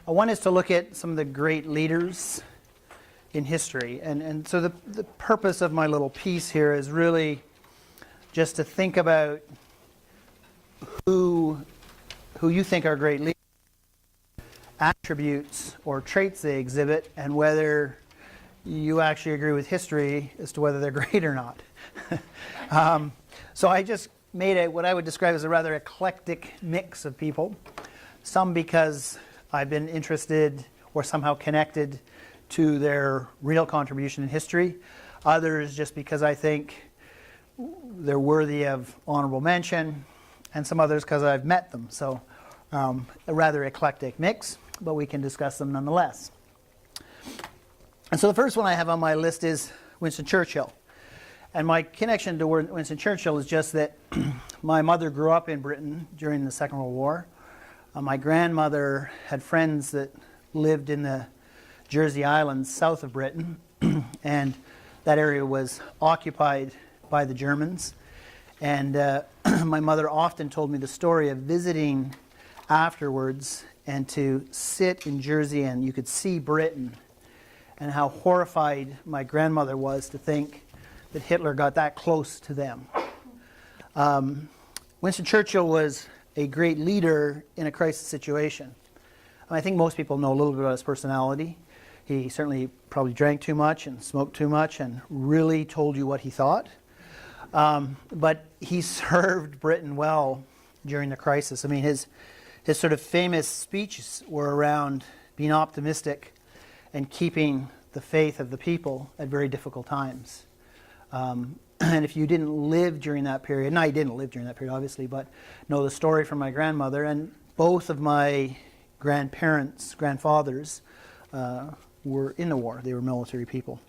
One is to look at some of the great leaders in history. And so the purpose of my little piece here is really just to think about who you think are great leaders, attributes or traits they exhibit, and whether you actually agree with history as to whether they're great or not. So I just made what I would describe as a rather eclectic mix of people. Some because I've been interested or somehow connected to their real contribution in history. Others just because I think they're worthy of honorable mention. And some others because I've met them. So a rather eclectic mix, but we can discuss them nonetheless. And so the first one I have on my list is Winston Churchill. And my connection to Winston Churchill is just that my mother grew up in Britain during the Second World War. My grandmother had friends that lived in the Jersey Islands south of Britain, and that area was occupied by the Germans. And my mother often told me the story of visiting afterwards and to sit in Jersey and you could see Britain, and how horrified my grandmother was to think that Hitler got that close to them. Winston Churchill was a great leader in a crisis situation. I think most people know a little bit about his personality. He certainly probably drank too much and smoked too much and really told you what he thought. But he served Britain well during the crisis. I mean, his sort of famous speeches were around being optimistic and keeping the faith of the people at very difficult times. And if you didn't live during that period, and I didn't live during that period obviously, but know the story from my grandmother, and both of my grandfathers were in the war. They were military people.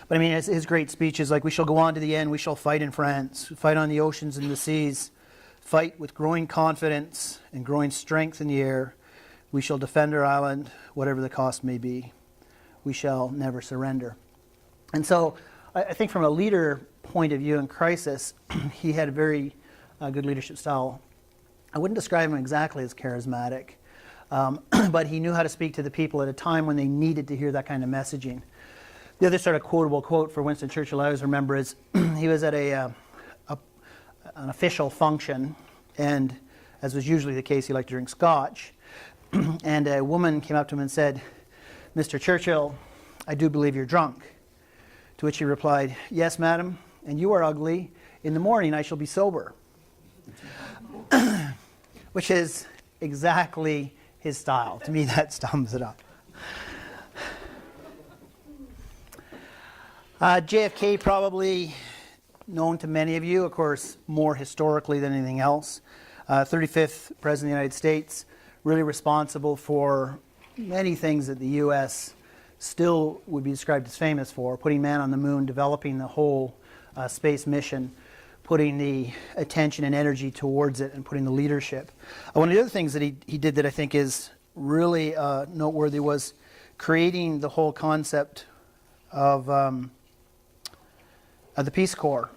But I mean, his great speeches like, "We shall go on to the end, we shall fight in France, fight on the oceans and the seas, fight with growing confidence and growing strength in the air. We shall defend our island, whatever the cost may be. We shall never surrender." And so I think from a leader point of view in crisis, he had a very good leadership style. I wouldn't describe him exactly as charismatic, but he knew how to speak to the people at a time when they needed to hear that kind of messaging. The other sort of quotable quote for Winston Churchill I always remember is he was at an official function, and as was usually the case, he liked to drink scotch. And a woman came up to him and said, "Mr. Churchill, I do believe you're drunk." To which he replied, "Yes, madam, and you are ugly. In the morning I shall be sober." Which is exactly his style. To me, that sums it up. JFK, probably known to many of you, of course, more historically than anything else. 35th President of the United States, really responsible for many things that the U.S. still would be described as famous for: putting man on the moon, developing the whole space mission, putting the attention and energy towards it, and putting the leadership. One of the other things that he did that I think is really noteworthy was creating the whole concept of the Peace Corps,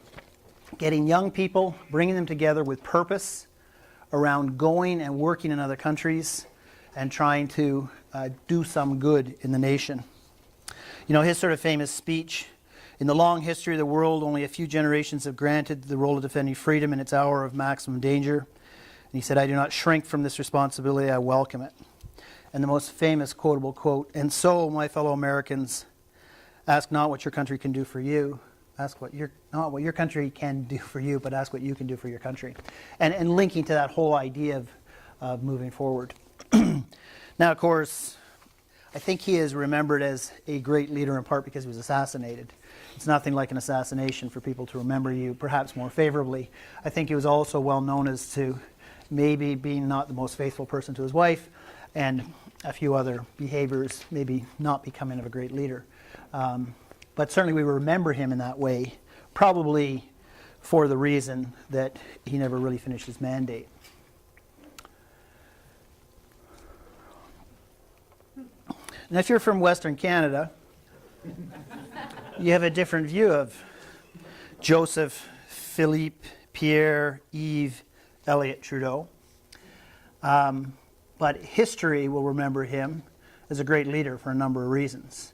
getting young people, bringing them together with purpose around going and working in other countries and trying to do some good in the nation. You know, his sort of famous speech, "In the long history of the world, only a few generations have granted the role of defending freedom in its hour of maximum danger." And he said, "I do not shrink from this responsibility, I welcome it." And the most famous quotable quote, "And so, my fellow Americans, ask not what your country can do for you, ask not what your country can do for you, but ask what you can do for your country." And linking to that whole idea of moving forward. Now, of course, I think he is remembered as a great leader in part because he was assassinated. It's nothing like an assassination for people to remember you perhaps more favorably. I think he was also well known as to maybe being not the most faithful person to his wife, and a few other behaviors, maybe not becoming of a great leader. But certainly we remember him in that way, probably for the reason that he never really finished his mandate. And if you're from Western Canada, you have a different view of Joseph Philippe Pierre Yves Elliott Trudeau. But history will remember him as a great leader for a number of reasons.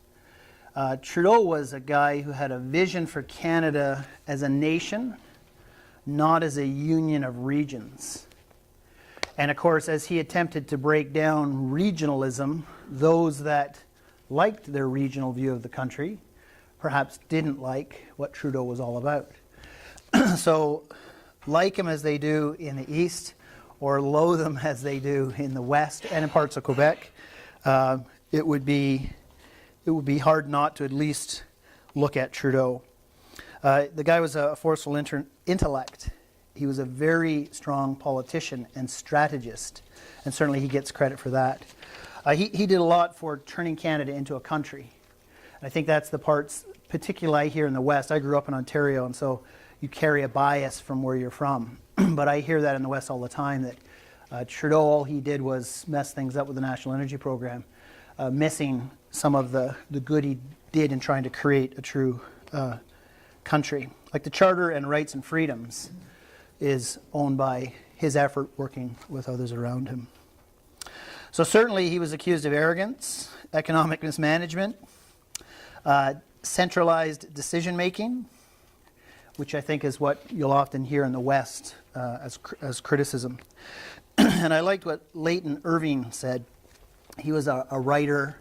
Trudeau was a guy who had a vision for Canada as a nation, not as a union of regions. And of course, as he attempted to break down regionalism, those that liked their regional view of the country perhaps didn't like what Trudeau was all about. So, like him as they do in the East, or loathe them as they do in the West and in parts of Quebec, it would be hard not to at least look at Trudeau. The guy was a forceful intellect. He was a very strong politician and strategist, and certainly he gets credit for that. He did a lot for turning Canada into a country. And I think that's the parts, particularly here in the West. I grew up in Ontario, and so you carry a bias from where you're from. But I hear that in the West all the time, that Trudeau, all he did was mess things up with the National Energy Program, missing some of the good he did in trying to create a true country. Like the Charter and Rights and Freedoms is owned by his effort working with others around him. So certainly he was accused of arrogance, economic mismanagement, centralized decision-making, which I think is what you'll often hear in the West as criticism. And I liked what Leighton Irving said. He was a writer,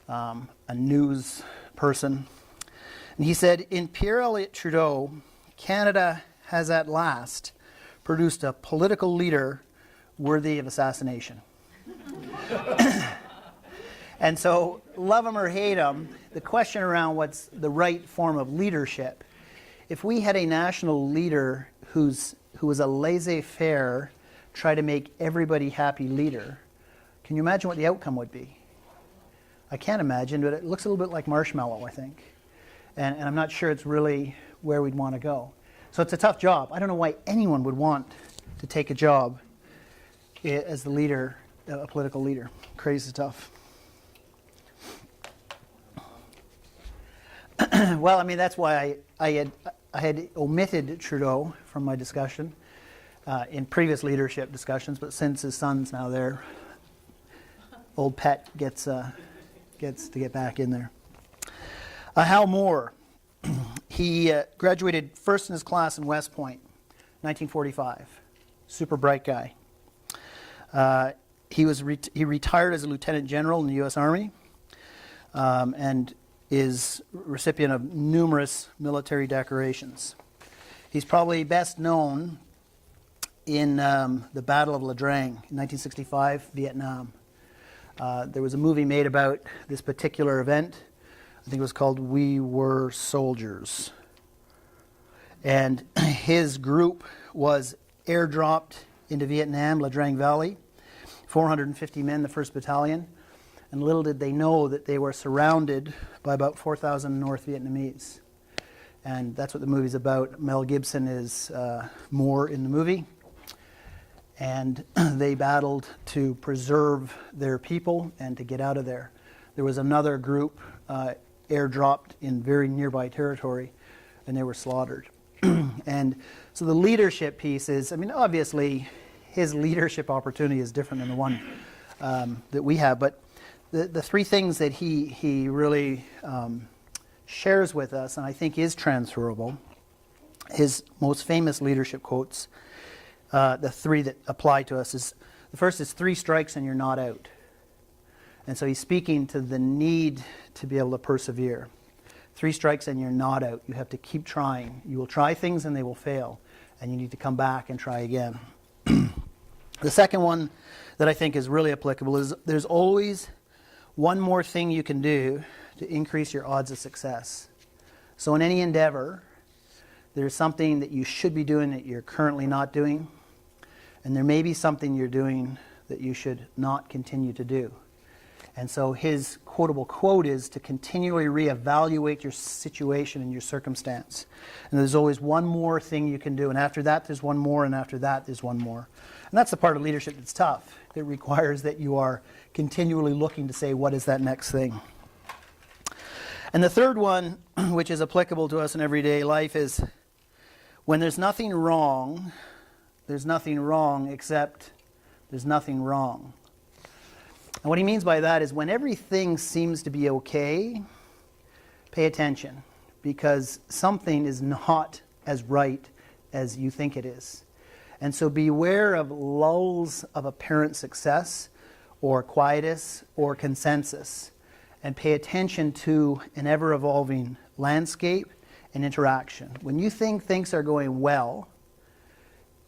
a news person. And he said, in Pierre Elliott Trudeau, Canada has at last produced a political leader worthy of assassination. And so, love him or hate him, the question around what's the right form of leadership, if we had a national leader who was a laissez-faire, try to make everybody happy leader, can you imagine what the outcome would be? I can't imagine, but it looks a little bit like Marshmallow, I think. And I'm not sure it's really where we'd want to go. So it's a tough job. I don't know why anyone would want to take a job as the leader, a political leader. Crazy tough. Well, I mean, that's why I had omitted Trudeau from my discussion in previous leadership discussions, but since his son's now there, old Pet gets to get back in there. Hal Moore, he graduated first in his class in West Point, 1945. Super bright guy. He retired as a lieutenant general in the U.S. Army, and is recipient of numerous military decorations. He's probably best known in the Battle of La Drang in 1965, Vietnam. There was a movie made about this particular event. I think it was called We Were Soldiers. And his group was airdropped into Vietnam, La Drang Valley, 450 men, the 1st Battalion. And little did they know that they were surrounded by about 4,000 North Vietnamese. And that's what the movie's about. Mel Gibson is Moore in the movie. And they battled to preserve their people and to get out of there. There was another group airdropped in very nearby territory, and they were slaughtered. And so the leadership piece is, I mean, obviously his leadership opportunity is different than the one that we have, but the three things that he really shares with us, and I think is transferable, his most famous leadership quotes, the three that apply to us, is the first is 3 strikes and you're not out. And so he's speaking to the need to be able to persevere. 3 strikes and you're not out. You have to keep trying. You will try things and they will fail, and you need to come back and try again. The second one that I think is really applicable is there's always one more thing you can do to increase your odds of success. So in any endeavor, there's something that you should be doing that you're currently not doing, and there may be something you're doing that you should not continue to do. And so his quotable quote is to continually reevaluate your situation and your circumstance. And there's always one more thing you can do, and after that there's one more, and after that there's one more. And that's the part of leadership that's tough. It requires that you are continually looking to say, what is that next thing? And the third one, which is applicable to us in everyday life, is when there's nothing wrong except there's nothing wrong. And what he means by that is when everything seems to be okay, pay attention, because something is not as right as you think it is. And so beware of lulls of apparent success or quietus or consensus, and pay attention to an ever-evolving landscape and interaction. When you think things are going well,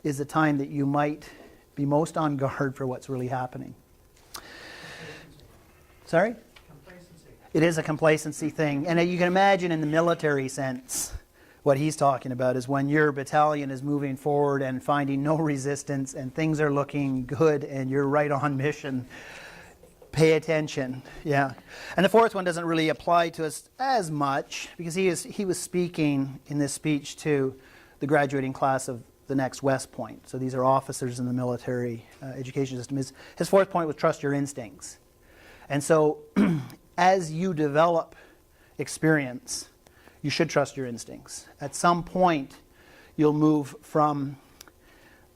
is the time that you might be most on guard for what's really happening. Sorry? Complacency. It is a complacency thing. And you can imagine in the military sense, what he's talking about is when your battalion is moving forward and finding no resistance and things are looking good and you're right on mission, pay attention. Yeah. And the fourth one doesn't really apply to us as much because he was speaking in this speech to the graduating class of the next West Point. So these are officers in the military education system. His fourth point was trust your instincts. And so as you develop experience, you should trust your instincts. At some point, you'll move from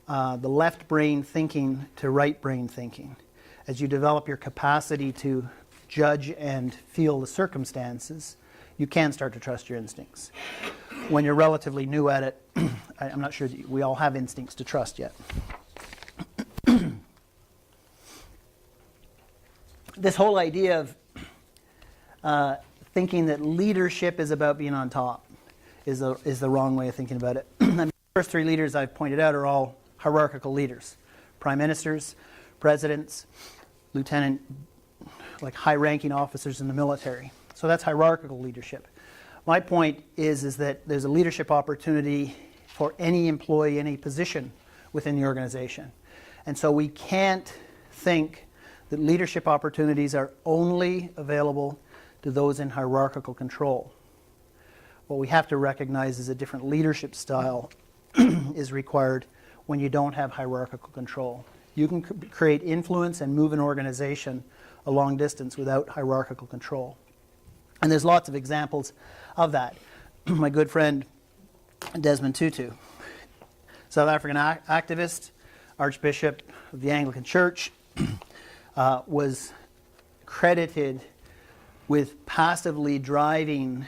the left brain thinking to right brain thinking. As you develop your capacity to judge and feel the circumstances, you can start to trust your instincts. When you're relatively new at it, I'm not sure that we all have instincts to trust yet. This whole idea of thinking that leadership is about being on top is the wrong way of thinking about it. The first three leaders I've pointed out are all hierarchical leaders. Prime ministers, presidents, lieutenant, like high-ranking officers in the military. So that's hierarchical leadership. My point is that there's a leadership opportunity for any employee, any position within the organization. And so we can't think that leadership opportunities are only available to those in hierarchical control. What we have to recognize is a different leadership style is required when you don't have hierarchical control. You can create influence and move an organization a long distance without hierarchical control. And there's lots of examples of that. My good friend Desmond Tutu, South African activist, Archbishop of the Anglican Church, was credited with passively driving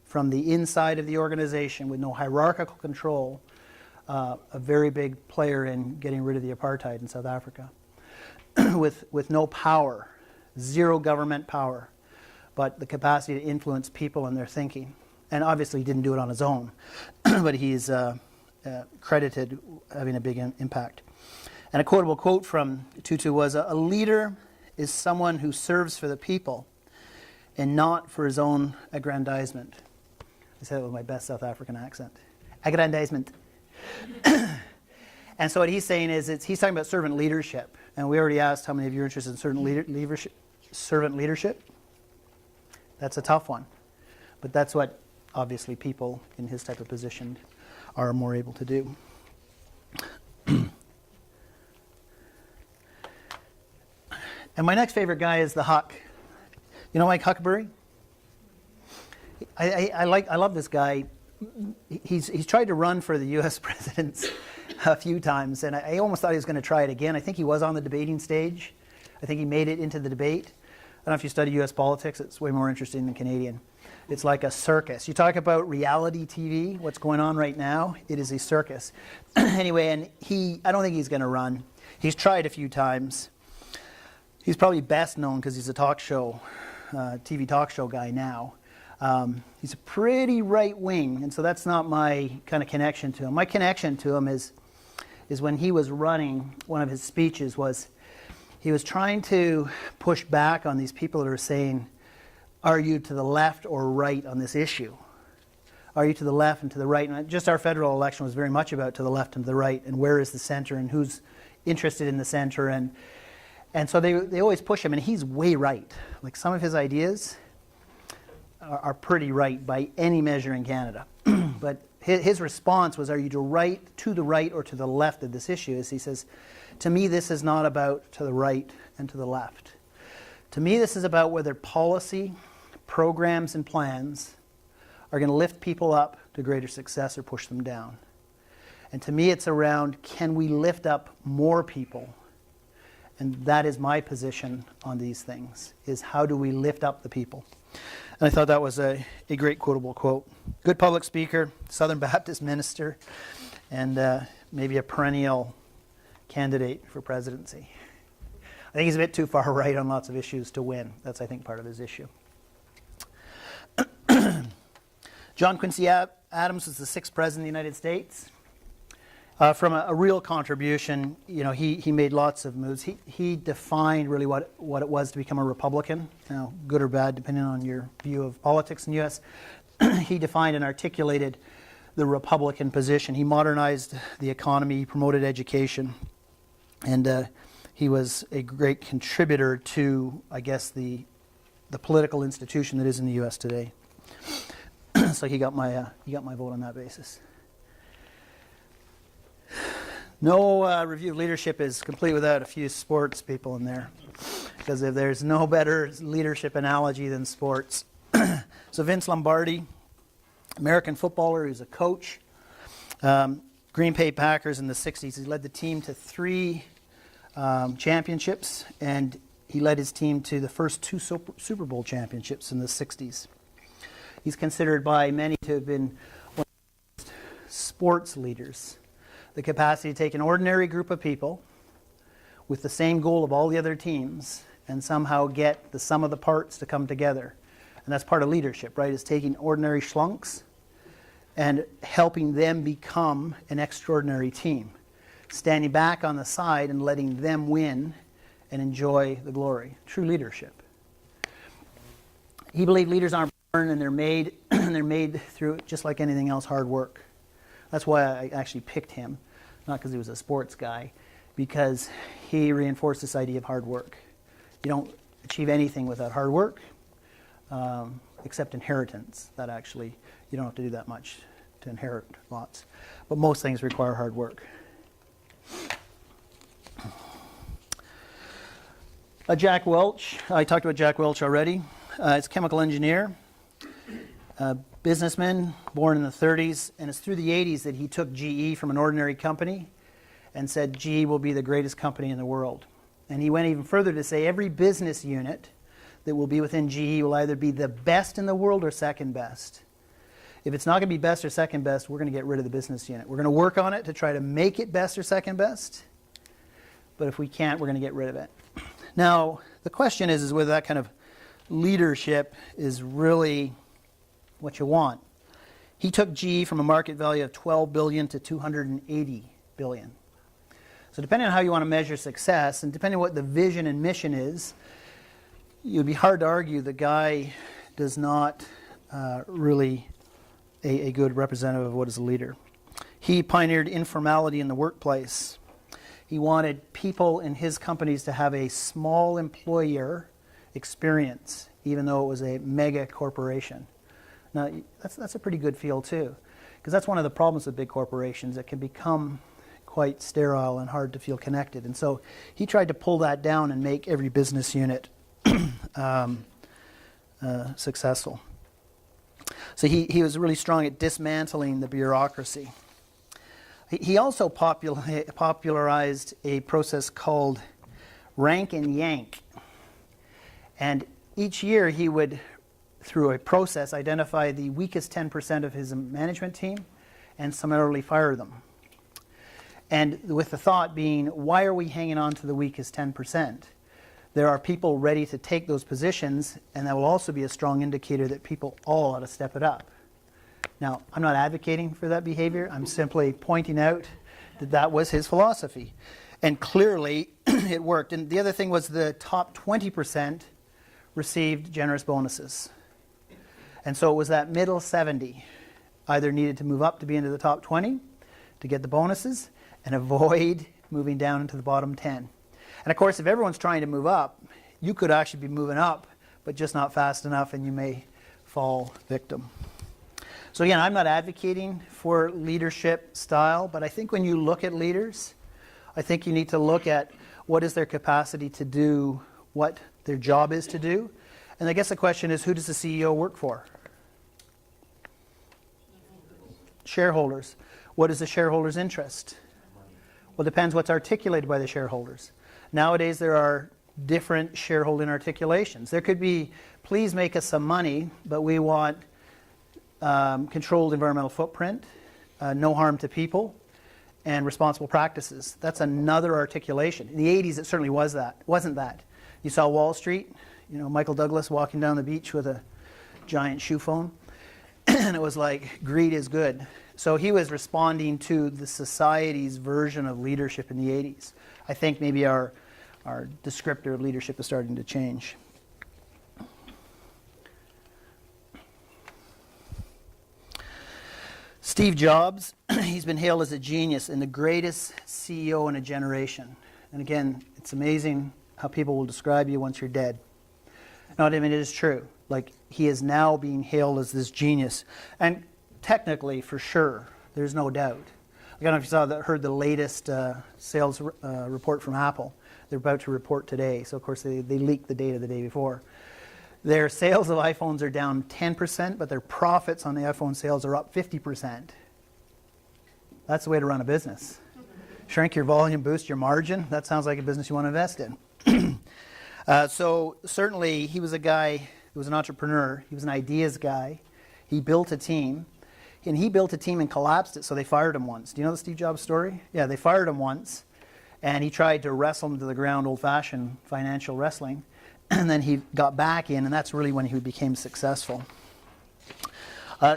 from the inside of the organization with no hierarchical control, a very big player in getting rid of the apartheid in South Africa, with no power, zero government power, but the capacity to influence people and their thinking. And obviously he didn't do it on his own, but he's credited having a big impact. And a quotable quote from Tutu was, "A leader is someone who serves for the people and not for his own aggrandizement." I said it with my best South African accent. Aggrandizement. And so what he's saying is, he's talking about servant leadership. And we already asked how many of you are interested in servant leadership. That's a tough one. But that's what, obviously, people in his type of position are more able to do. And my next favorite guy is the Huck. You know Mike Huckberry? I love this guy. He's tried to run for the U.S. presidents a few times, and I almost thought he was going to try it again. I think he was on the debating stage. I think he made it into the debate. I don't know if you study U.S. politics. It's way more interesting than Canadian. It's like a circus. You talk about reality TV, what's going on right now, it is a circus. Anyway, and I don't think he's going to run. He's tried a few times. He's probably best known because he's a talk show, TV talk show guy now. He's a pretty right wing, and so that's not my kind of connection to him. My connection to him is when he was running, one of his speeches was, he was trying to push back on these people that are saying, are you to the left or right on this issue? Are you to the left and to the right? And just our federal election was very much about to the left and to the right, and where is the center, and who's interested in the center, and so they always push him, and he's way right. Like some of his ideas are pretty right by any measure in Canada. But his response was, are you to the right or to the left of this issue? As he says, to me this is not about to the right and to the left. To me this is about whether policy, programs and plans are going to lift people up to greater success or push them down. And to me it's around, can we lift up more people And that is my position on these things, is how do we lift up the people? And I thought that was a great quotable quote. Good public speaker, Southern Baptist minister, and maybe a perennial candidate for presidency. I think he's a bit too far right on lots of issues to win. That's, I think, part of his issue. John Quincy Adams was the 6th president of the United States. From a real contribution, he made lots of moves. He defined really what it was to become a Republican, good or bad, depending on your view of politics in the U.S. He defined and articulated the Republican position. He modernized the economy, he promoted education, and he was a great contributor to, I guess, the political institution that is in the U.S. today. So he got my vote on that basis. No review of leadership is complete without a few sports people in there, because if there's no better leadership analogy than sports. So Vince Lombardi, American footballer, who's a coach, Green Bay Packers in the 60s. He led the team to 3 championships, and he led his team to the first 2 Super Bowl championships in the 60s. He's considered by many to have been one of the sports leaders. The capacity to take an ordinary group of people with the same goal of all the other teams and somehow get the sum of the parts to come together. And that's part of leadership, right? Is taking ordinary schlunks and helping them become an extraordinary team. Standing back on the side and letting them win and enjoy the glory. True leadership. He believed leaders aren't born and they're made through, just like anything else, hard work. That's why I actually picked him, not because he was a sports guy, because he reinforced this idea of hard work. You don't achieve anything without hard work, except inheritance. That actually, you don't have to do that much to inherit lots. But most things require hard work. Jack Welch, I talked about Jack Welch already. He's a chemical engineer, businessman, born in the 30s, and it's through the 80s that he took GE from an ordinary company and said GE will be the greatest company in the world. And he went even further to say every business unit that will be within GE will either be the best in the world or second best. If it's not going to be best or second best, we're going to get rid of the business unit. We're going to work on it to try to make it best or second best, but if we can't, we're going to get rid of it. Now, the question is whether that kind of leadership is really what you want. He took GE from a market value of $12 billion to $280 billion. So depending on how you want to measure success, and depending on what the vision and mission is, it would be hard to argue the guy does not really a good representative of what is a leader. He pioneered informality in the workplace. He wanted people in his companies to have a small employer experience, even though it was a mega corporation. Now, that's a pretty good feel too, because that's one of the problems with big corporations. It can become quite sterile and hard to feel connected. And so he tried to pull that down and make every business unit successful. So he was really strong at dismantling the bureaucracy. He also popularized a process called rank and yank. And each year he would, through a process, identify the weakest 10% of his management team and summarily fire them. And with the thought being, why are we hanging on to the weakest 10%? There are people ready to take those positions, and that will also be a strong indicator that people all ought to step it up. Now, I'm not advocating for that behavior. I'm simply pointing out that that was his philosophy. And clearly, it worked. And the other thing was the top 20% received generous bonuses. And so it was that middle 70 either needed to move up to be into the top 20 to get the bonuses and avoid moving down into the bottom 10. And of course, if everyone's trying to move up, you could actually be moving up, but just not fast enough, and you may fall victim. So again, I'm not advocating for leadership style, but I think when you look at leaders, I think you need to look at what is their capacity to do what their job is to do. And I guess the question is, who does the CEO work for? Shareholders. What is the shareholders' interest? Well, it depends what's articulated by the shareholders. Nowadays, there are different shareholding articulations. There could be, please make us some money, but we want controlled environmental footprint, no harm to people, and responsible practices. That's another articulation. In the 80s, it certainly wasn't that. You saw Wall Street, Michael Douglas walking down the beach with a giant shoe phone, and it was like, greed is good. So he was responding to the society's version of leadership in the 80s. I think maybe our descriptor of leadership is starting to change. Steve Jobs, he's been hailed as a genius and the greatest CEO in a generation. And again, it's amazing how people will describe you once you're dead. No, I mean, it is true. Like, he is now being hailed as this genius. And technically, for sure, there's no doubt. I don't know if you heard the latest sales report from Apple. They're about to report today. So, of course, they leaked the data the day before. Their sales of iPhones are down 10%, but their profits on the iPhone sales are up 50%. That's the way to run a business. Shrink your volume, boost your margin. That sounds like a business you want to invest in. So certainly he was a guy who was an entrepreneur. He was an ideas guy. He built a team. And he built a team and collapsed it, so they fired him once. Do you know the Steve Jobs story? Yeah, they fired him once. And he tried to wrestle him to the ground, old-fashioned financial wrestling. And then he got back in, and that's really when he became successful.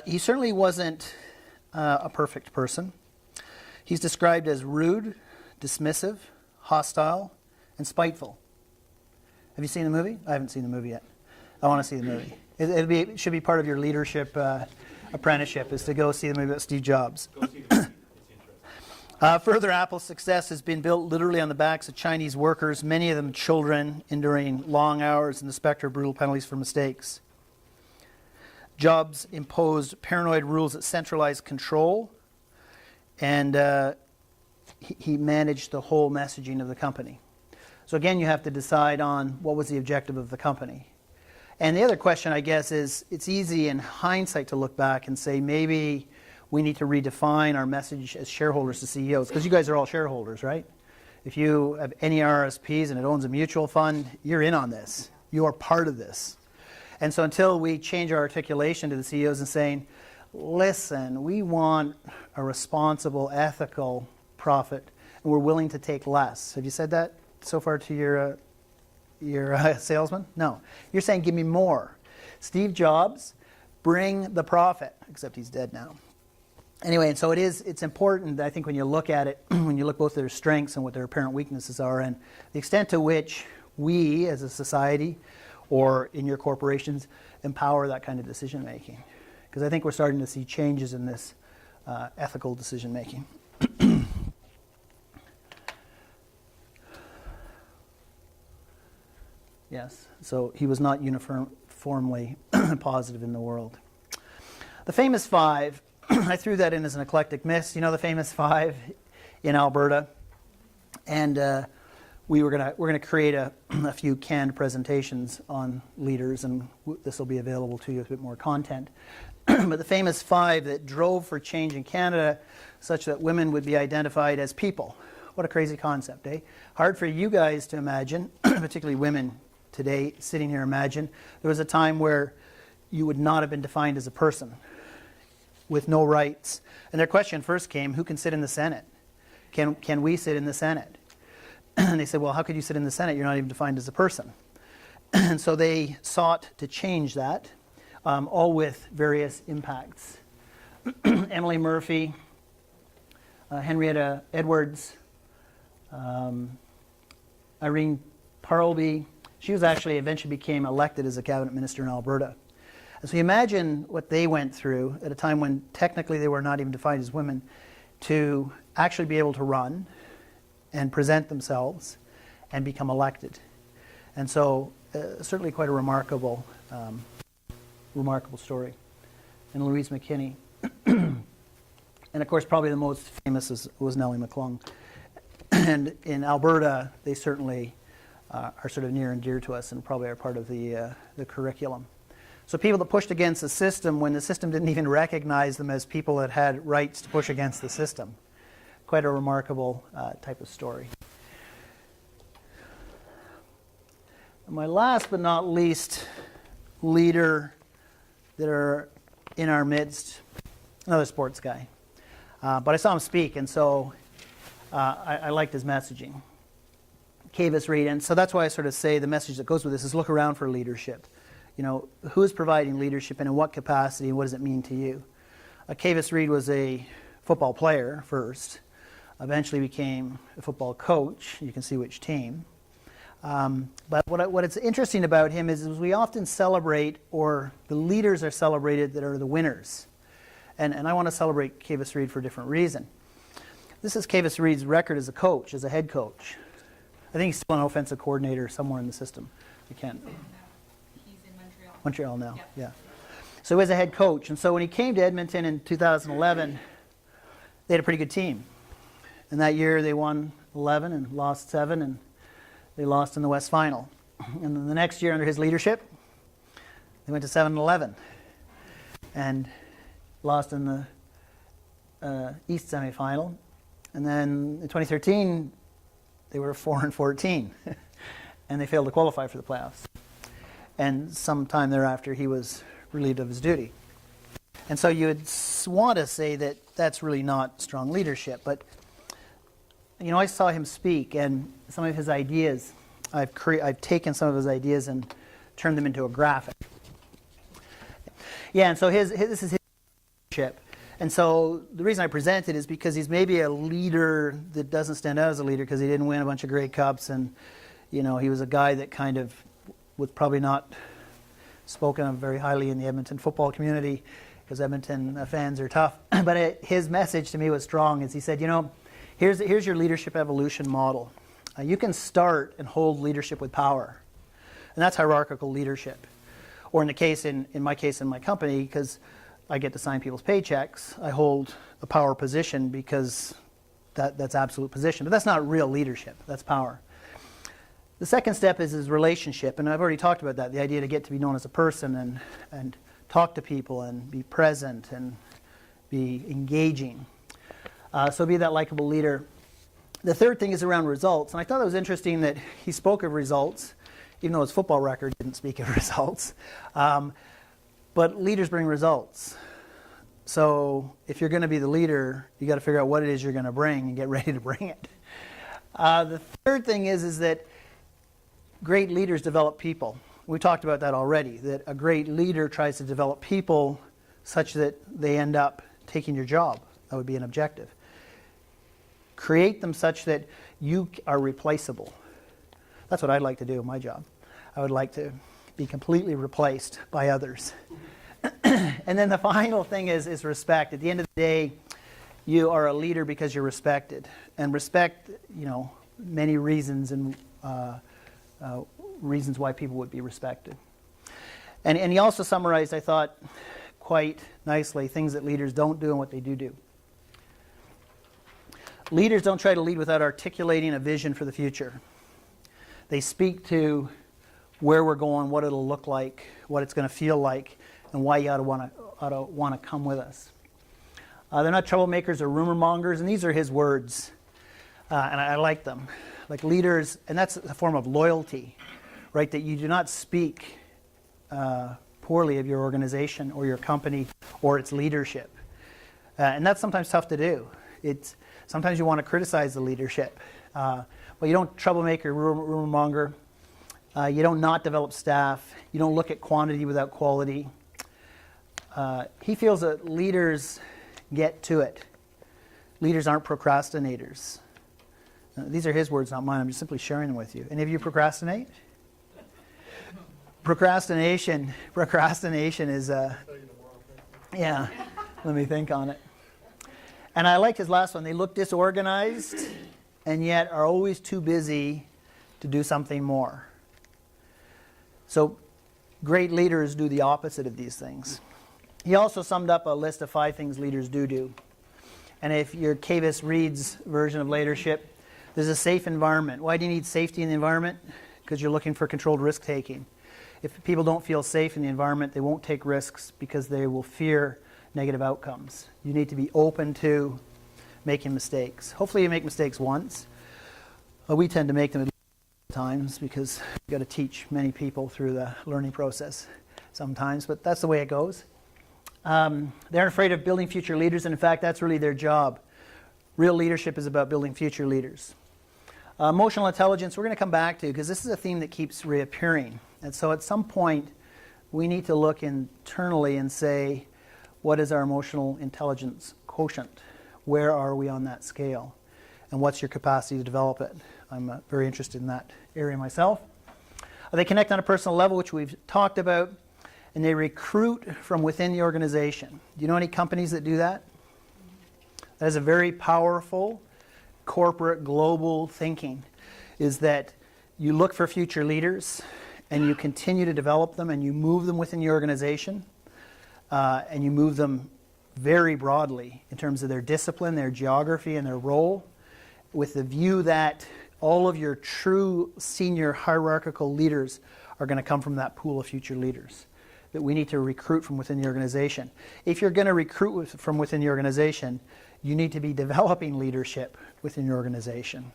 He certainly wasn't a perfect person. He's described as rude, dismissive, hostile, and spiteful. Have you seen the movie? I haven't seen the movie yet. I want to see the movie. It should be part of your leadership apprenticeship, is to go see the movie about Steve Jobs. Go see the movie. It's interesting. Further, Apple's success has been built literally on the backs of Chinese workers, many of them children, enduring long hours and the specter of brutal penalties for mistakes. Jobs imposed paranoid rules that centralized control, and he managed the whole messaging of the company. So again, you have to decide on what was the objective of the company. And the other question, I guess, is it's easy in hindsight to look back and say maybe we need to redefine our message as shareholders to CEOs, because you guys are all shareholders, right? If you have any RSPs and it owns a mutual fund, you're in on this. You are part of this. And so until we change our articulation to the CEOs and saying, listen, we want a responsible, ethical profit, and we're willing to take less. Have you said that so far to your salesman? No. You're saying, give me more. Steve Jobs, bring the profit, except he's dead now. Anyway, and so it's important, I think, when you look at it, when you look both at their strengths and what their apparent weaknesses are, and the extent to which we as a society or in your corporations empower that kind of decision making. Because I think we're starting to see changes in this ethical decision making. Yes, so he was not uniformly positive in the world. The famous five, I threw that in as an eclectic mix. You know the famous five in Alberta, and we're gonna create a few canned presentations on leaders, and this will be available to you with a bit more content. But the famous five that drove for change in Canada, such that women would be identified as people. What a crazy concept, eh? Hard for you guys to imagine, particularly women today, sitting here, imagine there was a time where you would not have been defined as a person with no rights. And their question first came, who can sit in the Senate? Can we sit in the Senate? And they said, well, how could you sit in the Senate? You're not even defined as a person. And so they sought to change that, all with various impacts. Emily Murphy, Henrietta Edwards, Irene Parlby. She was actually eventually became elected as a cabinet minister in Alberta. And so you imagine what they went through at a time when technically they were not even defined as women, to actually be able to run and present themselves and become elected. And so certainly quite a remarkable story. And Louise McKinney. And of course probably the most famous was Nellie McClung. And in Alberta they certainly are sort of near and dear to us and probably are part of the curriculum. So people that pushed against the system when the system didn't even recognize them as people that had rights to push against the system. Quite a remarkable type of story. My last but not least leader that are in our midst, another sports guy. But I saw him speak, and so I liked his messaging. Cavis Reed, and so that's why I sort of say the message that goes with this is look around for leadership. You know, who is providing leadership and in what capacity, and what does it mean to you? Cavis Reed was a football player first, eventually became a football coach. You can see which team. But what it's interesting about him is we often celebrate, or the leaders are celebrated that are the winners. And I want to celebrate Cavis Reed for a different reason. This is Cavis Reed's record as a coach, as a head coach. I think he's still an offensive coordinator somewhere in the system. I can't. He's in Montreal. Montreal now, Yep. yeah. So he was a head coach. And so when he came to Edmonton in 2011, they had a pretty good team. And that year they won 11 and lost 7, and they lost in the West Final. And then the next year under his leadership, they went to 7-11 and lost in the East semifinal. And then in 2013, they were 4-14, and they failed to qualify for the playoffs. And sometime thereafter, he was relieved of his duty. And so you would want to say that that's really not strong leadership. But, you know, I saw him speak, and some of his ideas, I've taken some of his ideas and turned them into a graphic. Yeah, and so this is his leadership. And so the reason I present it is because he's maybe a leader that doesn't stand out as a leader because he didn't win a bunch of Grey Cups, and, you know, he was a guy that kind of was probably not spoken of very highly in the Edmonton football community because Edmonton fans are tough. But his message to me was strong as he said, you know, here's your leadership evolution model. You can start and hold leadership with power. And that's hierarchical leadership. Or in my case, in my company, because I get to sign people's paychecks, I hold a power position because that's absolute position. But that's not real leadership. That's power. The second step is his relationship. And I've already talked about that, the idea to get to be known as a person and talk to people and be present and be engaging. So be that likable leader. The third thing is around results. And I thought it was interesting that he spoke of results, even though his football record didn't speak of results. But leaders bring results. So if you're going to be the leader, you got to figure out what it is you're going to bring and get ready to bring it. The third thing is that great leaders develop people. We talked about that already, that a great leader tries to develop people such that they end up taking your job. That would be an objective. Create them such that you are replaceable. That's what I'd like to do in my job. I would like to be completely replaced by others. And then the final thing is respect. At the end of the day, you are a leader because you're respected. And respect, you know, many reasons and reasons why people would be respected. And he also summarized, I thought, quite nicely, things that leaders don't do and what they do. Leaders don't try to lead without articulating a vision for the future. They speak to where we're going, what it'll look like, what it's going to feel like, and why you ought to want to come with us. They're not troublemakers or rumor mongers, and these are his words, and I like them. Like leaders, and that's a form of loyalty, right? That you do not speak poorly of your organization or your company or its leadership, and that's sometimes tough to do. Sometimes you want to criticize the leadership, but you don't troublemaker, rumor monger. You don't not develop staff. You don't look at quantity without quality. He feels that leaders get to it. Leaders aren't procrastinators. These are his words, not mine. I'm just simply sharing them with you. Any of you procrastinate? Procrastination is, yeah, let me think on it. And I like his last one. They look disorganized and yet are always too busy to do something more. So great leaders do the opposite of these things. He also summed up a list of 5 things leaders do. And if you're Cavis Reed's version of leadership, there's a safe environment. Why do you need safety in the environment? Because you're looking for controlled risk-taking. If people don't feel safe in the environment, they won't take risks because they will fear negative outcomes. You need to be open to making mistakes. Hopefully you make mistakes once. But we tend to make them times because you've got to teach many people through the learning process sometimes, but that's the way it goes. They aren't afraid of building future leaders, and in fact, that's really their job. Real leadership is about building future leaders. Emotional intelligence, we're going to come back to because this is a theme that keeps reappearing. And so at some point, we need to look internally and say, what is our emotional intelligence quotient? Where are we on that scale? And what's your capacity to develop it? I'm very interested in that area myself. They connect on a personal level, which we've talked about, and they recruit from within the organization. Do you know any companies that do that? That is a very powerful corporate global thinking, is that you look for future leaders and you continue to develop them and you move them within the organization and you move them very broadly in terms of their discipline, their geography, and their role, with the view that all of your true senior hierarchical leaders are going to come from that pool of future leaders that we need to recruit from within the organization. If you're going to recruit from within the organization, you need to be developing leadership within your organization.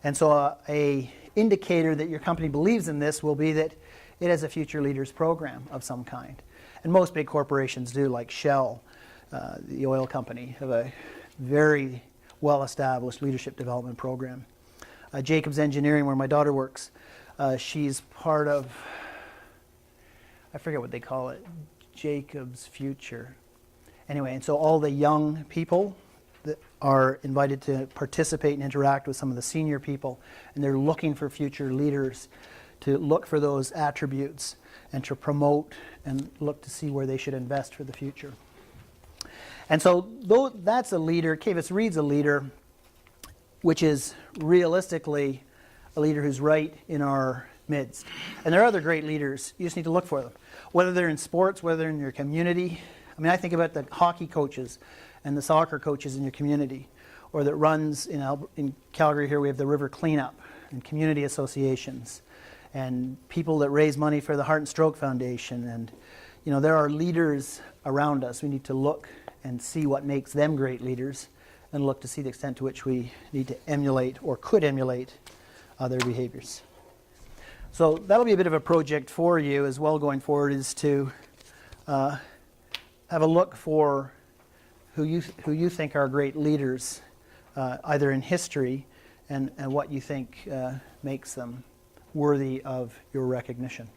And so a indicator that your company believes in this will be that it has a future leaders program of some kind. And most big corporations do, like Shell, the oil company, have a very well-established leadership development program. Jacobs Engineering, where my daughter works, she's part of, I forget what they call it, Jacobs Future. Anyway, and so all the young people that are invited to participate and interact with some of the senior people, and they're looking for future leaders to look for those attributes and to promote and look to see where they should invest for the future. And so though that's a leader, Kavis Reed's a leader, which is realistically a leader who's right in our midst. And there are other great leaders. You just need to look for them. Whether they're in sports, whether they're in your community. I mean, I think about the hockey coaches and the soccer coaches in your community, or that runs in Calgary here, we have the River Cleanup and community associations and people that raise money for the Heart and Stroke Foundation. And, you know, there are leaders around us. We need to look and see what makes them great leaders and look to see the extent to which we need to emulate or could emulate their behaviors. So that'll be a bit of a project for you as well going forward, is to have a look for who you think are great leaders, either in history and what you think makes them worthy of your recognition.